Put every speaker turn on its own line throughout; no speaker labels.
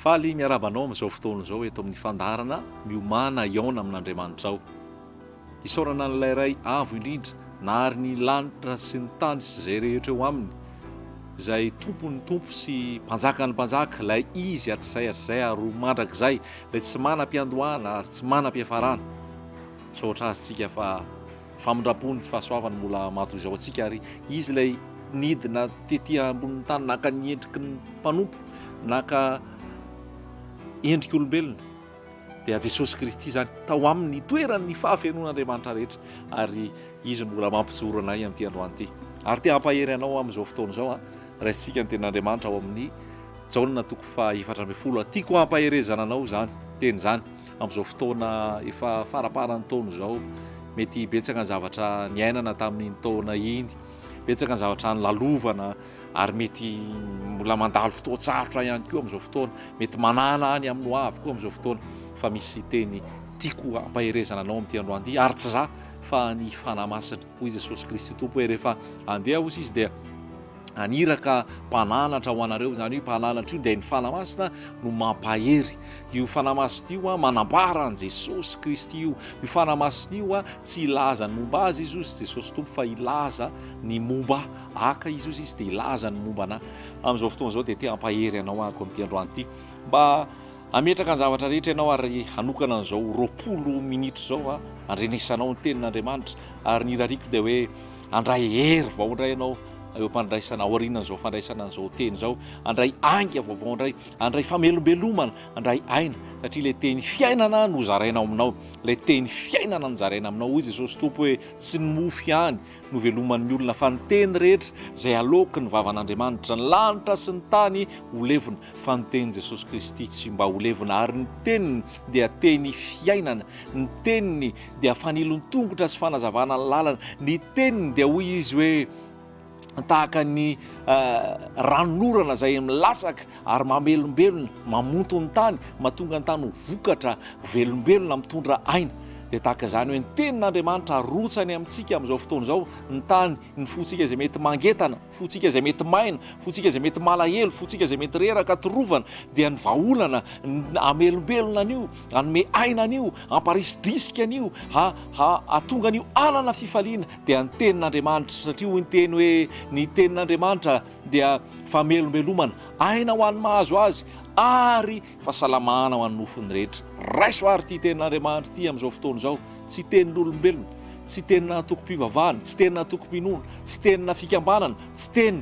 faly miarabanao amin'izao fotoana izao eto amin'ny fandarana Miomana Jaona amin'Andriamanitra ao. Isaorana n'ilay iray avo indrindra nahary ny lanitra sy ny tany sy izay rehetra eo aminy, izay tompony tompo sy mpanjaka ny mpanjaka, ilay izy hatrizay ary mandrakizay, ilay tsy manam-piandohana ary tsy manam-piafarana. Saotra azitsika fa famindrapony fahasoavany mbola mato izao antsika, ary izy ilay nidina tetỳ ambonin'ny tany naka ny endriky ny mpanompo, naka endrika olombelona, dia Jesosy Kristy zany tao amin'ny toerany fahafenon'Andriamanitra rehetra, ary izy mbola mampijoro anay amin'ity androany ity. Ary te hampahery anao amin'izao fotoana izao raisitsika ny tenin'Andriamanitra ao amin'ny Jaona 4:4. Tiako hampaherezana anao zany teny zany amin'izao fotoana efa faraparany taona izao. Mety betsaka ny zavatra niainana tamin'iny taona iny, betsaka ny zavatra nilalovana, ary mety mbola mandalo fotoan-tsarotra ihany koa amin'izao fotoana, mety manana any amin'ny hoavy koa amin'izao fotoana, fa misy teny tiako hampaherezana anao amin'ity androany ity, ary tsy za fa ny fanahy masina hoy Jesosy Kristy tompo hoe rehefa andeha hozy izy dia aniraka mpananatra ho anareo. Zany hoe mpananatra io dia ny fanahy masina no mampahery. Io fanahy masina io manambara an Jesosy Kristy io. Io fanahy masina io tsy ilaza ny momba azy izy sy Jesosy tompo, fa ilaza ny momba aka izy dia ilaza ny momba ana. Amin'izao fotoana izao dia te hampahery anao ako amin'ity androany ity, mba ametraka ny zavatra rehetra ianao ary hanokana an'izao 20 minitra izao andrenesanao ny tenin'Andriamanitra. Ary ny rariko dia hoe andray hery vao indray ianao eo ampandraisana aoriana izao fandraisana an'izao teny izao, andray aingana vaovao andray famelombelomana, andray aina, satria ilay teny fiainana no zaraina aminao, ilay teny fiainana no zaraina aminao. Hoy Jesosy tompo hoe tsy ny mofy ihany no veloman'ny olona, fa ny teny rehetra izay aloky ny vavan'Andriamanitra. Ny lanitra sy ny tany holevina, fa ny teny Jesosy Kristy tsy mba holevina. Ary ny teniny dia teny fiainana, ny teniny dia fanilony tongotra sy fanazavana ny lalana, ny teniny dia hoy izy hoe tahaka ny ranonorana izay milasaka ary mamelombelona, mamonto ny tany, mahatonga ny tany ho vokatra velombelona, mitondra aina. Dia tahaka izany hoe ny tenin'Andriamanitra arotsany amintsika amin'izao fotoana izao, ny tany ny fotsika izay mety mangetana, fotsika izay mety maina, fotsika izay mety malahelo, fotsika izay mety reraka torovana, dia ny vahaolana amelombelona an'io, anome aina an'io, amparisodrisika an'io, atonga an'io anana fifaliana, dia ny tenin'Andriamanitra. Satria hoy ny teny hoe ny tenin'Andriamanitra dia famelombelomana, aina ho an'ny mahazo azy, ary fahasalamana ho an'ny nofony rehetra. Raiso ary ity tenin'Andriamanitra ity amin'izao fotoana izao, tsy tenin'olombelona, tsy tenina toko-pivavahana, tsy tenina toko-pinoana, tsy tenina fikambanana, tsy teny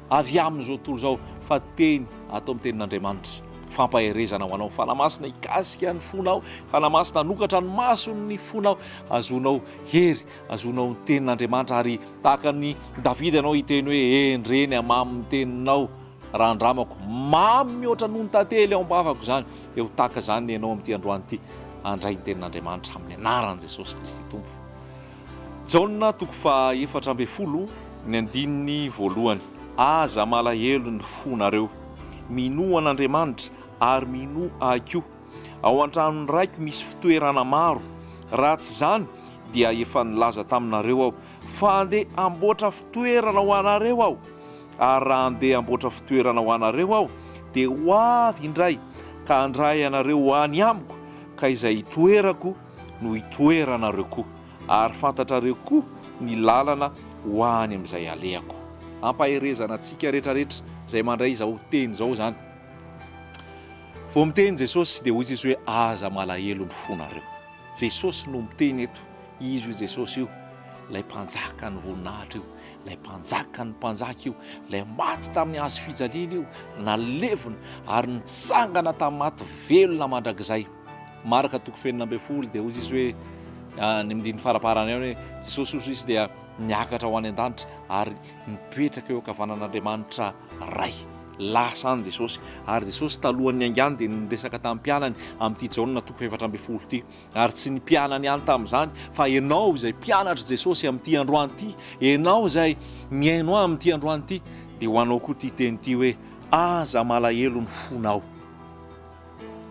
avy amin'izao tontolo izao, fa teny atao amin'ny tenin'Andriamanitra. Fampaherezana ho anao, fanahy masina hikasika ny fonao, fanahy masina hanokatra ny masony fonao, azonao hery, azonao ny tenin'Andriamanitra. Ary tahaka ny Davida ianao hiteny hoe endreny amamy ny teninao, raha andramako mamy mihoatra noho ny tantely ao am-bavako zany. Dia ho tahaka izany ianao amin'ity androany ity, andray ny tenin'Andriamanitra amin'ny anaran'i Jesosy Kristy tompo. Jaona 4:40 ny andininy voalohany. Aza malahelo ny fonareo, mino an'Andriamanitra ary mino ahiko. Ao an-tranony raiky misy fitoerana maro, raha tsy zany dia efa nilaza taminareo aho, fa andeha amboatra fitoerana ho anareo aho. Ary raha andeha amboatra fitoerana ho anareo aho, dia ho avy indray ka handray anareo ho any amiko, ka izay hitoerako no hitoeranareo koa, ary fantatrareo koa ny lalana ho any amin'izay alehako. Ampaherezana antsika rehetrarehetra izay mandray izao teny izao zany. Vao miteny Jesosy dia hoy izy hoe aza malahelo ny fonareo. Jesosy no miteny eto, izy io Jesosy io, ilay mpanjaka ny voninahitra io, ilay mpanjaka ny mpanjaka io, ilay maty tamin'ny hazo fijaliana io, nalevina ary nitsangana tamin'ny maty velona mandrakizay. Marka 2:20 dia hoy izy hoe ny mindiny faraparany ao hoe Jesosy hoy izy dia niakatra ho any an-danitra ary mipetraka eo ankavanan'Andriamanitra ray. Lasa any Jesosy, ary Jesosy talohan'ny angany dia niresaka tamin'ny mpianany amin'ity Jaona 4:40 ity. Ary tsy ny mpianany ihany tamin'izany, fa ianao izay mpianatra Jesosy amin'ity androany ity, ianao izay miaino amin'ity androany ity, dia ho anao koa ity teny ity hoe aza malahelo ny fonao.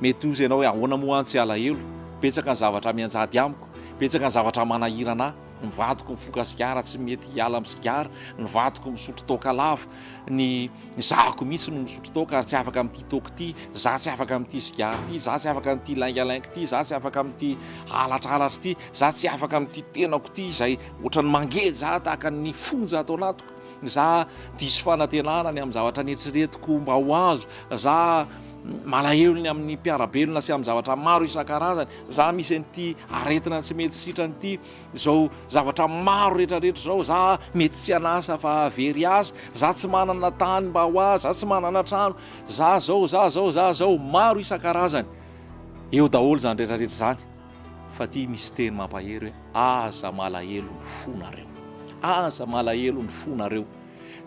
Mety ianao hoe ahoana moa any tsy alahelo, betsaka ny zavatra mianjady amiko, betsaka ny zavatra manahirana, nivadiko mifoka sigara tsy mety hiala amin'ny sigara, nivadiko misotro toaka lava, ny zahako mihitsy no misotro toaka ary tsy afaka amin'ity toaka ity, za tsy afaka amin'ity sigara ity, za tsy afaka amin'ity laingalainga ity, za tsy afaka amin'ity halatralatra ity, za tsy afaka amin'ity tenako ity izay ohatrany mangery za tahaka ny fonja atao anatiko, za diso fanantenana ny amin'ny zavatra netritretiko mba ho azo, za malahelo ny amin'ny mpiarabelona sy amin'ny zavatra maro isan-karazany, za misy an'ity aretina tsy mety sitrany ity, zao zavatra maro rehetrarehetra zao, za mety tsy hanasa fa very asa, za tsy manana tany mba ho azy, za tsy manana trano, za zao maro isan-karazany. Eo daholo zany rehetrarehetra zany, fa ty misy teny mampahery hoe aza malahelo ny fonareo, aza malahelo ny fonareo.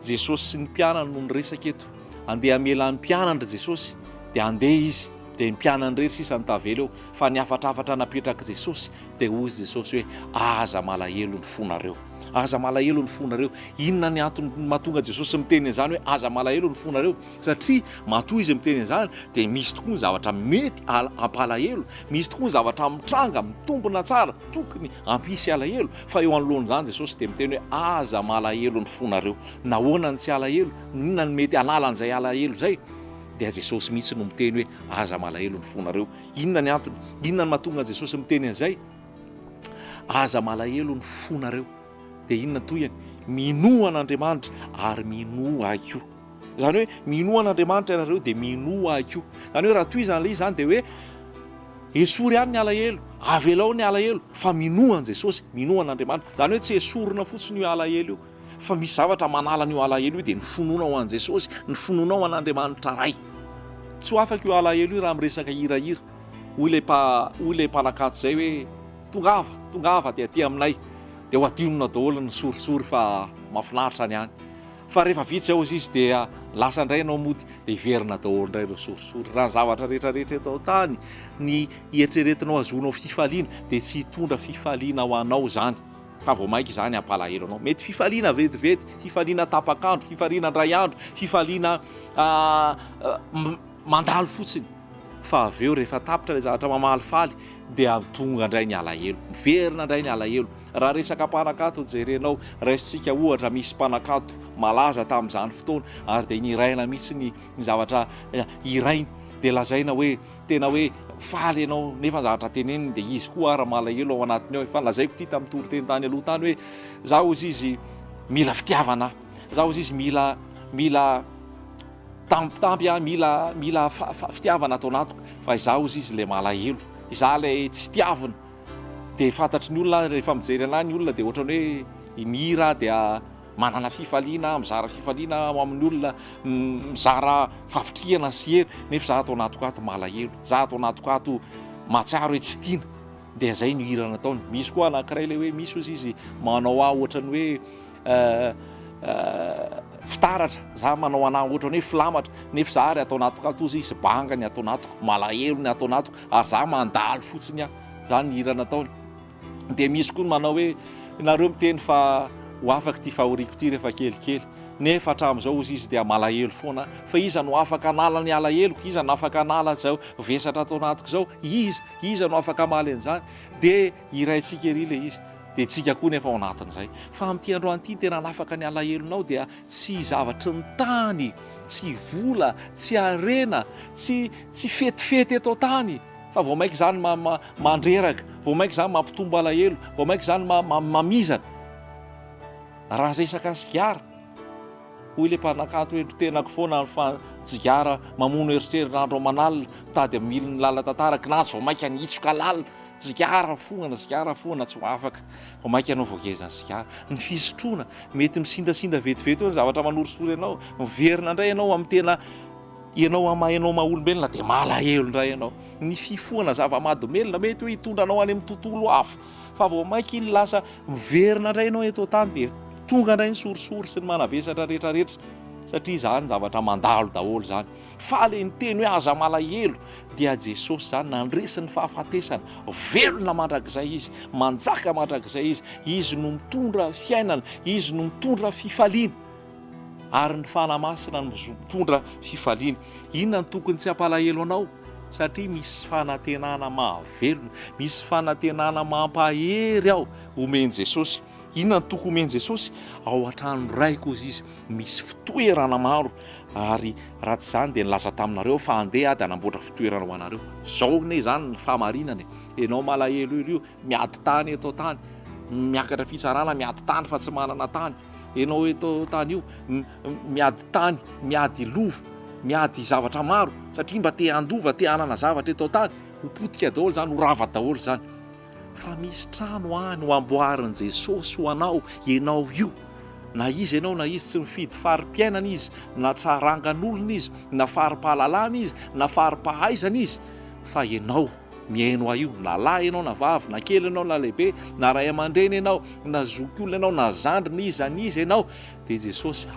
Jesosy sy ny mpianany no niresaka eto, andeha hamela ny mpianandry Jesosy, dia andeha izy, dia ny mpianany rehetra sisa ny tavela eo, fa ny afatrafatra napetraka Jesosy dia hoy Jesosy hoe aza malahelo ny fonareo, aza malahelo ny fonareo. Inona ny antony mahatonga Jesosy miteny izany hoe aza malahelo ny fonareo? Satria matoa izy miteny izany dia misy tokoa ny zavatra mety ampalahelo, misy tokoa ny zavatra mitranga mitombona tsara tokony ampisy alahelo, fa eo anoloan'izany Jesosy dia miteny hoe aza malahelo ny fonareo. Nahoana ny tsy alahelo? Inona ny mety analan'izay alahelo zay? Dia Jesosy mihitsy no miteny hoe aza malahelo ny fonareo. Inona ny antony? Inona ny mahatonga Jesosy miteny an'izay? Aza malahelo ny fonareo. Dia inona toyany? Minoa an'Andriamanitra ary minoa ahy koa. Zany hoe minoa an'Andriamanitra ianareo dia minoa ahy koa. Zany hoe raha toy izany ilay izy zany dia hoe esory ihany ny alahelo, avelao ny alahelo, fa minoa an' Jesosy, minoa an'Andriamanitra. Zany hoe tsy esorina fotsiny io alahelo io, fa misy zavatra manala n'io alahelo io dia ny finoana ho an' Jesosy, ny finoana ho an'Andriamanitra ray. Tsy ho afaka io alahelo io raha miresaka hirahira. Hoy ilay mpanakato zay hoe tongava dia aty aminay, dia ho adinona daholo ny sorisory fa mahafinaritra ny any. Fa rehefa vitsy ao izy dia lasa indray ianao mody dia hiverina daholo indray ireo sorisory. Raha ny zavatra rehetrarehetra eto tany ny eritreretinao azonao fifaliana dia tsy hitondra fifaliana ho anao zany, fa vao mainka izany hampalahelo anao. Mety fifaliana vetivety, fifaliana tapakandro, fifaliana ndray andro, fifaliana mandalo fotsiny, fa avy eo rehefa tapitra ilay zavatra mamalifaly dia tonga indray ny alahelo, miverina indray ny alahelo. Raha resaka mpanakato jerenao, raisintsika ohatra misy mpanakato malaza tamin'izany fotoana ary dia niraina mihitsy ny zavatra irainy, dia lazaina hoe tena hoe faly ianao, nefa zavatra teneniny dia izy koa ara malahelo ao anatiny ao. Efa lazaiko ity tamin'ny toro-teny tany aloha tany hoe zaho izy izy mila fitiavana, zaho izy izy mila tampitampy, mila fitiavana atao anatiko, fa izaho izy ilay malahelo, izaho ilay tsy tiavina. Dia fantatry ny olona rehefa mijery anahy ny olona dia ohatrany hoe mihira dia manana fifaliana, mizara fifaliana amin'ny olona, mizara favitriana sy hery, nefa za atao anatiko ato malahelo, za atao anatiko ato mahatsiaro hoe tsy tiana. Dia zay no hira nataony. Misy koa anankiray ilay hoe misy izy manao ahy ohatrany hoe fitaratra, za manao anahy ohatrany hoe filamatra, nefa za ary atao anatiko ato izy banga ny atao anatiko, malahelo ny atao anatiko ary za mandalo fotsiny aho. Zany ny hira nataony. Dia misy koa manao hoe nareo miteny fa ho afaka ty fahoriako ity rehefa kelikely, nefa hatramin'izao izy dia malahelo foana, fa iza no afaka anala ny alaheloko, iza no afaka anala zao vesatra atao anatiko zao, iza no afaka amaly an'izany. Dia iraintsika ery ilay izy, dia tsika koa nefa ao anatin'izay. Fa amin'ity androany ity tena nafaka ny alahelonao dia tsy zavatra ny tany, tsy vola, tsy arena, tsy fetifety eto tany, fa vao mainka izany mandreraka, vao mainka izany mampitombo alahelo, vao mainka izany mamizana. Raha resaka sigara, hoy ilay mpanakato hoe tenako foana ny fanjigara mamono eritrerin'andro aman'alina, mitady amin'ny lala-tantaraka, na vao mainka nitsoka lalina, sigara foana tsy ho afaka, vao mainka ianao voagezana sigara. Ny fisotroana mety misindasinda vetivety eo ny zavatra manorisory ianao, miverina indray ianao amin'ny tena ianao maha-olombelona dia malahelo indray ianao. Ny fifohana zava-mahadomelona mety hoe hitondra anao any amin'ny tontolo hafa, fa vao mainka iny lasa miverina indray ianao eto tany dia tonga indray ny sorisory sy ny manavesatra rehetrarehetra, satria izany zavatra mandalo daholo zany. Fa ilay niteny hoe aza malahelo dia Jesosy zany nandresy ny fahafatesana, velona mandrakizay izy, manjaka mandrakizay izy no mitondra fiainana, izy no mitondra fifaliana, ary ny fanamasina no mitondra fifaliana. Inona ny tokony tsy hampalahelo anao? satria misy fanantenana mahavelona, misy fanantenana mampahery aho omeny Jesosy. Inona no toko omeny Jesosy? Ao an-trano raiko izy izy misy fitoerana maro, ary raha tsy izany dia nilaza taminareo fa andeha dia hanamboatra fitoerana ho anareo. Zao ne zany ny fahamarinany. Ianao malahelo io miady tany eto tany, miakatra fitsarana miady tany fa tsy manana tany. Ianao eto tany io miady tany, miady lovo, miady zavatra maro satria mba te handova, te hanana zavatra eto tany, ho potika daholo zany, ho rava daholo zany. Fa misy trano any ho amboarin' Jesosy ho anao, ianao io. Na izy ianao, na izy tsy mifidy fari-piainana izy, na tsarangan'olona izy, na fari-pahalalana izy, na fari-pahaizana izy, fa ianao miaino io, na lahy ianao na vavy, na kely ianao na lehibe, na ray aman-dreny ianao, na zokiolona ianao, na zandry n'iza ianao, dia Jesosy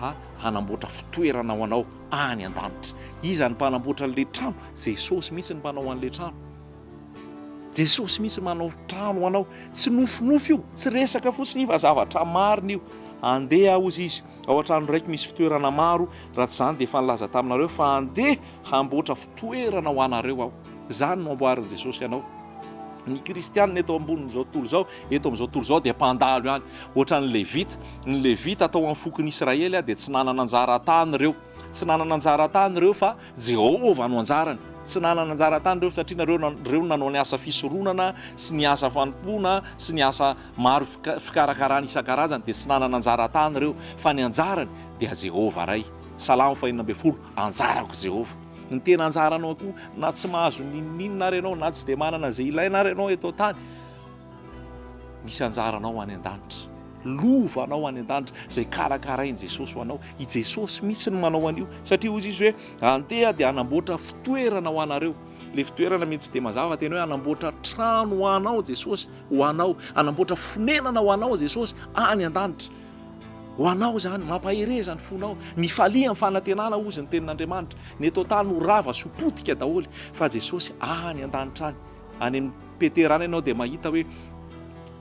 hanamboatra fitoerana ho anao any an-danitra. Iza ny mpanamboatra an'ilay trano? Jesosy mihitsy ny mpanao an'ilay trano. Jesosy mihitsy manao trano ho anao. Tsy nofinofy io, tsy resaka fotsiny fa zavatra marina io. Andeha hozy izy ao an-trano raiky misy fitoerana maro, raha tsy izany dia efa nilaza taminareo fa andeha hamboatra fitoerana ho anareo aho. Zany no amboarin'i Jesosy ianao. Ny kristianina eto ambonin'izao tontolo izao, eto amin'izao tontolo izao dia mpandalo ihany. Ohatra ny Levita atao amin'ny fokon'ny Israely dia tsy nanana anjara-tany ireo. Tsy nanana anjara-tany ireo fa Jehova no anjarany. Tsy nanana anjara-tany ireo satria reo nanao ny asa fisoronana sy ny asa fanompoana sy ny asa maro fikarakarana isan-karazany, dia tsy nanana anjara-tany ireo, fa ny anjarany dia Jehova ray. Salamo 4:20, anjarako Jehova. Ny tena anjaranao koa, na tsy mahazo ninninina ary ianao, na tsy dia manana izay ilaina ary ianao eto tany, misy anjaranao any an-danitra. Lovanao any an-danitra izay karakarain' Jesosy ho anao. I Jesosy mihitsy ny manao an'io, satria hozy izy hoe andeha dia hanamboatra fitoerana ho anareo. Le fitoerana mety tsy dia mazava, tena hoe hanamboatra trano ho anao Jesosy, ho anao, hanamboatra fonenana ho anao Jesosy any an-danitra. Ho anao zany, mampahereza ny fonao, mifalia amin'ny fanantenana ozy ny tenin'Andriamanitra. Ny eto tany ho rava sy ho potika daholo, fa Jesosy any an-danitra any. Any amin'ny Petera any ianao dia mahita hoe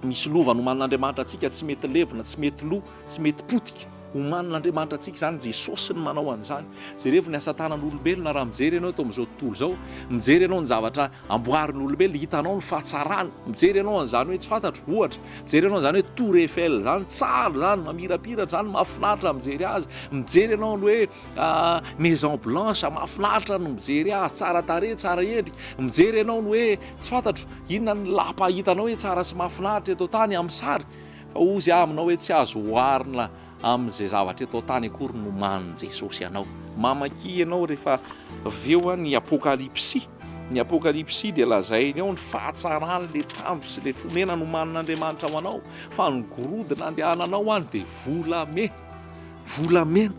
misy lova no manan'Andriamanitra antsika, tsy mety levona, tsy mety lo, tsy mety potika. Omanin'Andriamanitra antsika zany, Jesosy ny manao an'izany. Jerevy ny asa tanan'olombelona raha mijery ianao eto amin'izao tontolo izao, mijery ianao ny zavatra amboarin'olombelona, hitanao ny fahatsarany, mijery ianao an'izany hoe tsy fantatro, ohatra mijery ianao an'izany hoe Tour Eiffel zany, tsara zany, mamirapiratra zany, mahafinaritra mijery azy. Mijery ianao ny hoe Maison Blanche, mahafinaritra no mijery azy, tsara tarehy, tsara endrika. Mijery ianao ny hoe tsy fantatro inona ny lapa hitanao hoe tsara sy mahafinaritra eto tany amin'ny sary, fa ozy aminao hoe tsy azo oharina amin'izay zavatra eto tany akory no manin' Jesosy ianao. Mamaky ianao rehefa aveo ny Apokalypsy. Ny Apokalypsy dia lazainy ao ny fahatsarany le trano sy le fonena no manin'Andriamanitra ho anao, fa ny gorodona andehananao any dia volamena.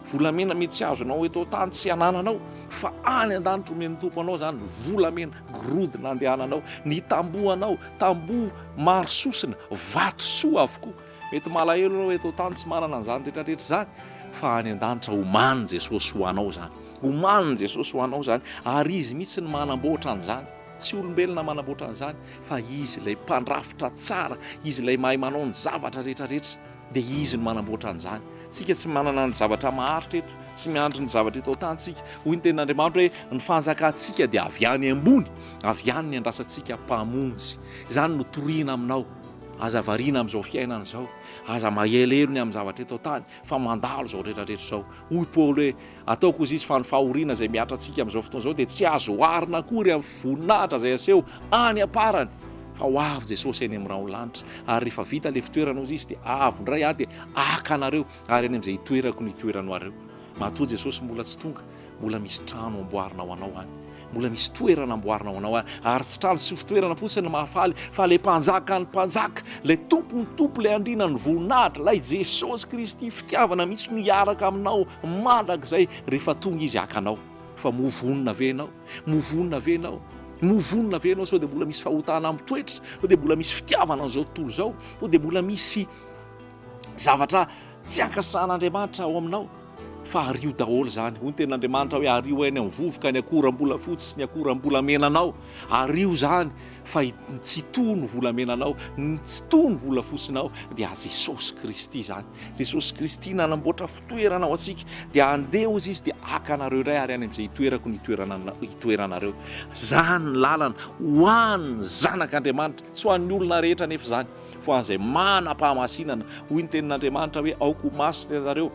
Volamena mety tsy azonao eto tany tsy hanananao, fa any an-danitra omeny tompo anao zany volamena, gorodona andehananao. Ny tambohanao, tamboho maro sosina, vato soa avokoa. Mety malahelo anao eto tany tsy manana an'izany rehetrarehetra zany, fa any an-danitra omanin' Jesosy ho anao zany. Omanin' Jesosy ho anao zany, ary izy mihitsy ny manamboatra an'izany. Tsy olombelona manamboatra an'izany, fa izy ilay mpandrafitra tsara, izy ilay mahay manao ny zavatra rehetrarehetra, dia izy ny manamboatra an'izany. Tsika tsy manana ny zavatra maharitra eto, tsy miandry ny zavatra eto tany tsika. Hoy ny tenin'Andriamanitra hoe ny fanjakantsika dia avy any ambony, avy any ny andrasantsika mpamonjy. Izany no toriana aminao. Aza variana amin'izao fiainana izao, aza mahelelo ny amin'ny zavatra eto tany, fa mandalo izao rehetrarehetra izao. Hoy Paoly hoe ataoko izy fa ny fahoriana izay miatra antsika amin'izao fotoana izao dia tsy azo oharina akory amin'ny voninahitra izay aseho any aparany, fa ho avy Jesosy eny amin'ny rahaolanitra. Ary rehefa vita ilay fitoerana ozy izy dia avy indray dia aka anareo ary eny amin'izay hitoerako ny hitoerano areo. Matoa Jesosy mbola tsy tonga, mbola misy trano amboarina ho anao any, mbola misy toerana amboarina ho anao any. Ary tsy trano sy fitoerana fotsiny mahafaly, fa ilay mpanjaka ny mpanjaka, ilay tompony tompo, ilay andriana ny voninahitra, ilay Jesosy Kristy fitiavana mihitsy no hiaraka aminao mandrakizay rehefa tonga izy haka anao. Fa movonina ve ianao? Movonina ve ianao? Movonina ve ianao? Sao dia mbola misy fahotana amin'ny toetra, sao dia mbola misy fitiavana an'izao tontolo izao, sao dia mbola misy zavatra tsy ankasitrahan'Andriamanitra ao aminao. fa ario daholo zany. Hoy ny ten'Andriamanitra hoe ario any amin'ny vovoka ny akoram-bola fotsy sy ny akoram-bolamenanao. Ario zany fa tsy tony volamenanao, tsy tony vola fotsinao dia Jesosy Kristy zany. Jesosy Kristy nanamboatra fitoerana ho antsika dia andeha ozy izy dia haka anareo iray ary any amin'izay hitoerako ny hitoeranareo. Zany ny lalana ho an'ny zanak'Andriamanitra, tsy ho an'ny olona rehetra nefa zany, fa an'izay manam-pahamasinana. Hoy ny tenin'Andriamanitra hoe aoko masina ianareo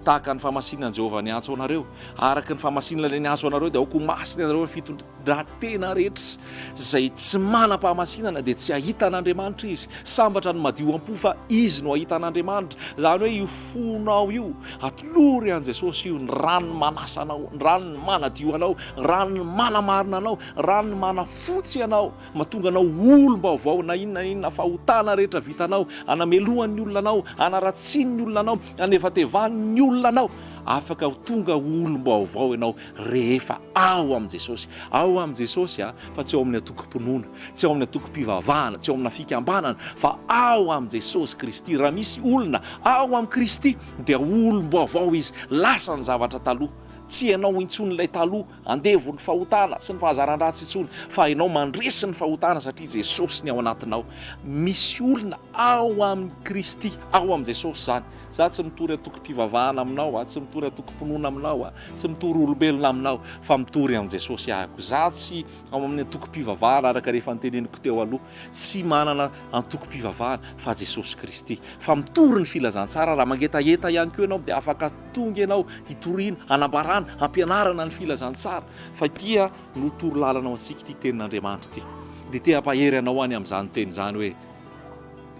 tahaka ny fahamasinana Jehova niantso anareo, araka ny fahamasinana ilay niantso anareo dia aoko masina ianareo ny fitondran-tena rehetra. Izay tsy manam-pahamasinana dia tsy ahita an'Andriamanitra izy, sambatra ny madio am-po fa izy no ahita an'Andriamanitra. Zany hoe io fonao io atolory an' Jesosy io, ny rano manasa anao, ny rano manadio anao, rano manamarina anao, rano manafotsy anao, mahatonga anao olom-baovao na inona fahotana rehetra vitanao, anamelohan'ny olona anao, anaratsian'ny olona anao, anevatevan'ny olona anao, afaka tonga olom-baovao ianao rehefa ao am' Jesosy. Ao am' Jesosy fa tsy ao amin'ny atokom-pinoana, tsy ao amin'ny atokom-pivavahana, tsy ao amin'ny fikambanana, fa ao am' Jesosy Kristy. Raha misy olona ao am' Kristy dia olom-baovao izy, lasa ny zavatra taloha. Tsy ianao intsony ilay taloha andevo ny fahotana sy ny fahazaran-dratsy intsony, fa ianao mandresy ny fahotana satria Jesosy ny ao anatinao. Misy olona ao amin'ny Kristy, ao am' Jesosy zany. Za tsy mitory atokom-pivavahana aminao, tsy mitory atokom-pinoana aminao, tsy mitory olombelona aminao, fa mitory am' Jesosy ahako. Za tsy ao amin'ny atokom-pivavahana araka rehefa niteneniko teo aloha, tsy manana atokom-pivavahana fa Jesosy Kristy, fa mitory ny filazantsara. Raha mangetaheta ihany koa ianao dia afaka tonga ianao hitoriana, anambarana, ampianarana ny filazantsara. Fa tia no toro lalana ao antsika ty tenin'Andriamanitra ty, dia te hampahery anao any amin'izany teny zany hoe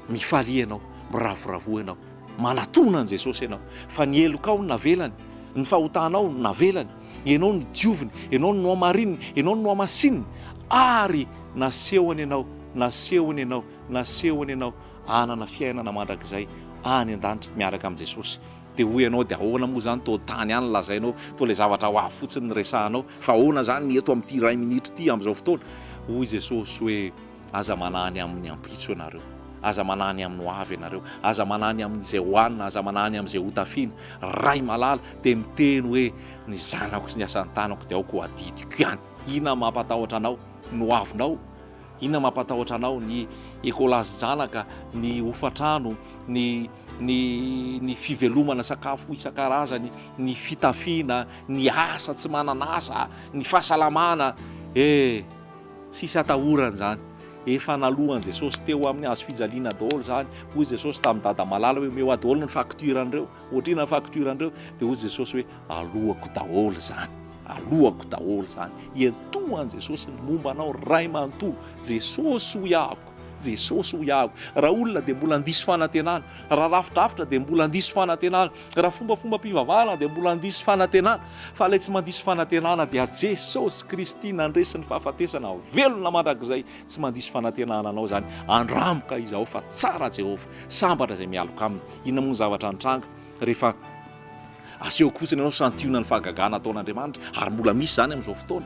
mifalia ianao, miravoravo ianao, manatona an' Jesosy ianao, fa ny elokao no navelany, ny fahotanao no navelany, ianao no dioviny, ianao no amarininy, ianao no amasininy, ary nasehony ianao, nasehony ianao, nasehony ianao anana fiainana mandrakizay any an-danitra miaraka am' Jesosy. Dia hoy ianao dia ahoana moa zany to tany any lazainao, to ilay zavatra ho avy fotsiny ny resahanao, fa ahoana zany ny eto amin'ity ray minitra ity amin'izao fotoana? Hoy Jesosy hoe aza manany amin'ny ampitso ianareo, aza manany amin'ny hoavy ianareo, aza manany amin'izay hoanina, aza manany amin'izay hotafiana. Ray malala dia miteny hoe ny zanako sy ny asan'ny tanako dia aoko adidiko ihany. Inona mampatahotra anao? Ny hoavinao? Inona mampatahotra anao? Ny ekôlazy janaka, ny hofatrano, ny fivelomana sakafo isan-karazany, ny fitafiana, ny asa tsy mananasa, ny fahasalamana. Tsisy atahorana zany. Efa nalohan Jesosy teo amin'ny hazo fijaliana daholo zany. Hoy Jesosy tamin'ny dada malala hoe meo daholo ny fakturan'ireo, ohatrina ny fakturan'ireo. Dia hoy Jesosy hoe alohako daholo zany, alohako daholo zany. Iantohan Jesosy ny momba anao ray manontolo. Jesosy ho iahako, Jesosy ho iahako. Raha olona dia mbola andiso fanantenana, raha rafitrafitra dia mbola andiso fanantenana, raha fombafomba mpivavahana dia mbola andiso fanantenana. Fa ilay tsy mandiso fanantenana dia Jesosy Kristy nandresy ny fahafatesana velona mandrakizay, tsy mandiso fanantenana anao zany. Andramoka izy ao fa tsara Jehova, sambatra izay mialoka aminy. Inona moa ny zavatra nitranga rehefa asehoko fotsiny ianao santiona ny fahagagana ataon'Andriamanitra, ary mbola misy zany amin'izao fotoana.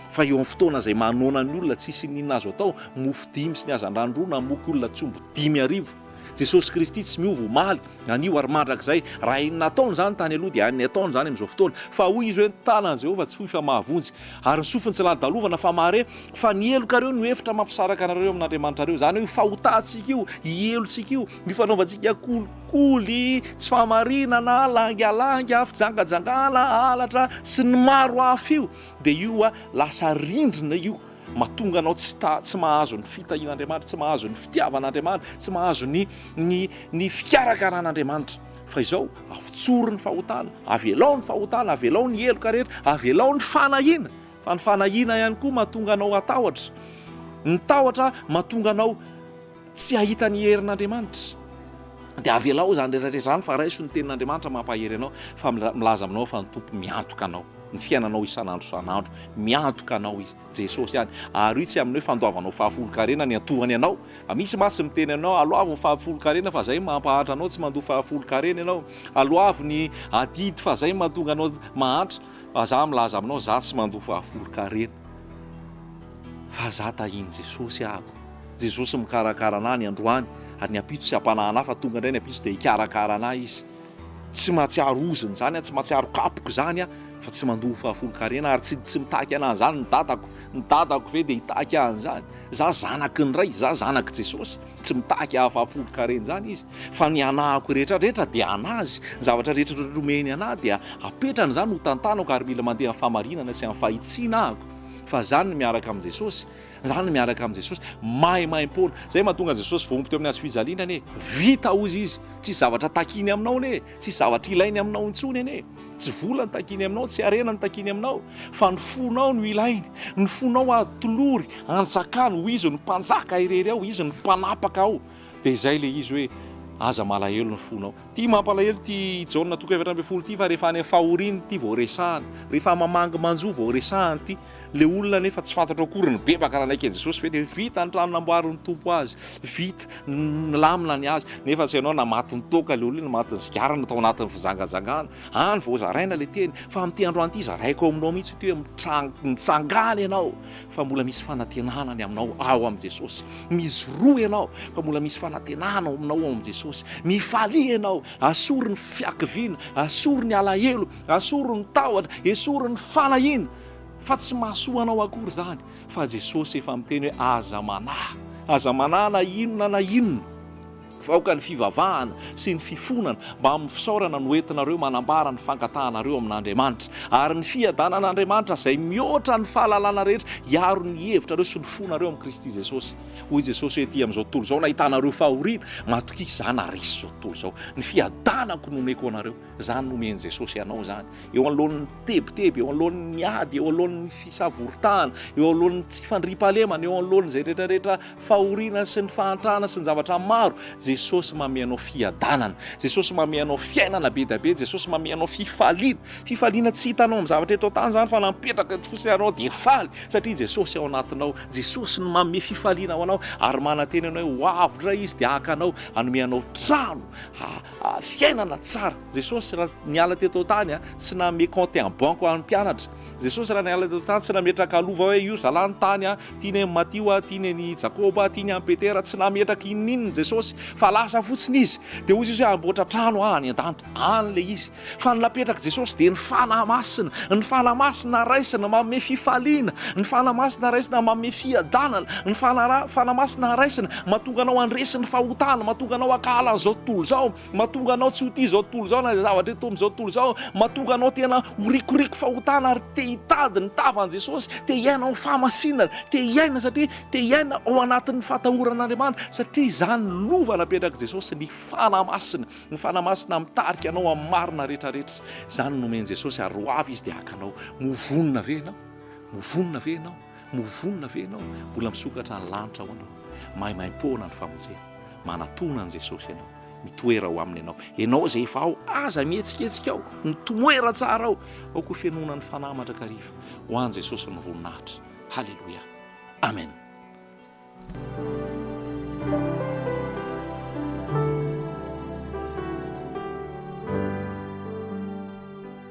Fa eo amin'ny fotoana izay manona ny olona tsisy n'inona azo atao, mofo dimy sy ny hazan-drandroa na moky olona tsombo 5,000. Jesosy Kristy tsy miova omaly anio ary mandrakizay. Raha inona ataony zany tany aloha dia an'ny ataony zany amin'izao fotoana. Fa hoy izy hoe ny tanan'i Jehova tsy hoy fa mahavonjy, ary ny sofiny tsy ladalovana fa mahare. Fa ny elokareo no hevitra mampisaraka anareo amin'Andriamanitra reo. Zany hoe fahotantsika io, ielontsika io, ny fanaovantsika kolikoly, tsy fahamarinana, langalanga, fijangajangana, halatra sy ny maro hafa io, dia io lasa rindrina io. Mahatonga anao tsy mahazo ny fitahian'Andriamanitra, tsy mahazo ny fitiavan'Andriamanitra, tsy mahazo ny fikarakaràn'Andriamanitra. Fa izao avitsoro ny fahotana, avelao ny fahotana, avelao ny eloka rehetra, avelao ny fanahiana. Fa ny fanahiana ihany koa mahatonga anao atahotra. Ny tahotra mahatonga anao tsy ahita ny herin'Andriamanitra. Dia avelao zany rehetrarehetra zany, fa raiso ny tenin'Andriamanitra mampahery anao, fa milaza aminao fa ny tompo miantoka anao. Ny fiainanao isan'andro isan'andro miantoka anao izy Jesosy ihany. Ary tsy amin'ny hoe fandoavanao fahafolo-karena ny antohany anao. Misy masy miteny anao aloavo ny fahafolo-karena fa zay mampahatra anao, tsy mandoa fahafolo-karena ianao. Aloavo ny adidy fa zay mahatonga anao mahantra. Fa za milaza aminao, za tsy mandoa fahafolo-karena, fa za tahiny Jesosy ahako. Jesosy mikarakara anahy ny androany, ary ny ampitso tsy hampanahana fa tonga indray ny ampitso dia hikarakara anahy izy. tsy mahatsiaro oziny zany a, tsy mahatsiaro kapoko zany a, fa tsy mandoha fahafolo-karena ary tsy mitaky anazy zany ny dadako ve dia hitaky any zany. Za zanaky ny ray, za zanaky Jesosy, tsy mitaky fahafolo-karena zany izy, fa ny anahako rehetrarehetra dia anazy, zavatra rehetra omeny anahy dia apetrany zany ho tantanako ary mila mandeha amin'ny fahamarinana sy amin'ny fahitsiana ahako. Fa zany ny miaraka amin'ny Jesosy, zany ny miaraka amin'ny Jesosy, maimaimpona. Zay mahatonga Jesosy voaomby teo amin'ny hazo fijaliana ane, vita ozy izy, tsy zavatra takiny aminao ane, tsy zavatra ilainy aminao intsony ane, tsy vola ny takiny aminao, tsy arena ny takiny aminao, fa ny fonao no ilainy, ny fonao atolory, ansakany ho izy ny mpanjaka irery ao, izy ny mpanapaka ao. Dia izay le izy hoe aza malahelo ny fonao. Ty mampalahelo ty Jaona toko efatra ambin'ny folo ty, fa rehefa any fahoriany ty vao resahany, rehefa mamangy manjo vao resahany ty, le olona nefa tsy fantatra akory ny bebaka raha naika Jesosy ve dia vita ny trano namboarin'ny tompo azy, vita lamina ny azy, nefa tsy ianao namatin'ny toka le olona, namatin'ny zigarana tao anatin'ny fizangajangana, any vao zaraina le teny, fa amin'ity androany ity zaraiko aminao mihitsy ty hoe mitsangana ianao, fa mbola misy fanantenana ny aminao ao amin'ny Jesosy, mizoroa ianao fa mbola misy fanantenana aminao ao amin'ny Jesosy, mifalia ianao, asoro ny fiakiviana, asoro ny alahelo, asoro ny tahotra, esoro ny fanahina, fa tsy mahasoa anao akory zany, fa Jesosy efa miteny hoe aza manahy na inona faoka ny fivavahana sy ny fifonana mba amin'ny fisaorana no entinareo manambara ny fankatahanareo amin'Andriamanitra, ary ny fiadanan'Andriamanitra izay mihoatra ny fahalalana rehetra hiaro ny hevitrareo sy ny fonareo amin'ny Kristy Jesosy. Hoy Jesosy ety amin'izao tontolo izao nahitanareo fahoriana, matoky za narisy izao tontolo izao, ny fiadanako nomeko anareo, zany nomeny Jesosy ianao zany, eo anoloan'ny tebiteby, eo anoloan'ny ady, eo anoloan'ny fisavoritahana, eo anoloan'ny tsy fandriampahalemana, eo anoloan'ny izay rehetrarehetra fahoriana sy ny fahantrana sy ny zavatra maro. Jesosy mameanao fiadanana, Jesosy mameanao fiainana be dia be, Jesosy mameanao fifaliana tsy hitanao amin'ny zavatra eto tany zany, fa napetraka eto fotsiny ianao dia faly satria Jesosy ao anatinao. Jesosy no manome fifaliana ho anao ary mananteny anao hoe ho avy izy dia haka anao, hanome anao trano, fiainana tsara. Jesosy raha niala teto tany tsy nanome compte en banque amin'ny mpianatra. Jesosy raha niala teto tany tsy nametraka lova hoe io zalahy ny tany, tiany amin'ny Matio, tiany ny Jaoba, tiany amin'ny Petera, tsy nametraka inninony Jesosy, fa lasa fotsiny izy dia hoy izy hoe amboatra trano any an-danitra, any le izy. Fa ny napetraka Jesosy dia ny fanahy masina raisina manome fifaliana, ny fanahy masina raisina manome fiadanana, ny fanahy masina raisina mahatonga anao andresy ny fahotana, mahatonga anao akala an'izao tontolo izao, mahatonga anao tsy ho tia izao tontolo izao na zavatra eto amin'izao tontolo izao, mahatonga anao tena horikoriko fahotana ary te hitady ny tavan'i Jesosy, te hiaina ny fahamasinana, te hiaina satria te hiaina ao anatin'ny fatahoran'Andriamanitra, satria zany lova napetraka Jesosy, ny fanahy masina mitarika anao amin'ny marina rehetrarehetra. Zany nomeny Jesosy ary ho avy izy dia haka anao. Movonina ve ianao? Mbola misokatra ny lanitra ho anao, maimaim-poana ny famonjena, manatona ny Jesosy ianao, mitoera ho aminy ianao izay efa ao, aza mihetsiketsika ao, mitomoera tsara ao koa fianona ny fanahy mandrakariva ho an'i Jesosy ny voninahitra. Halleloia, amen.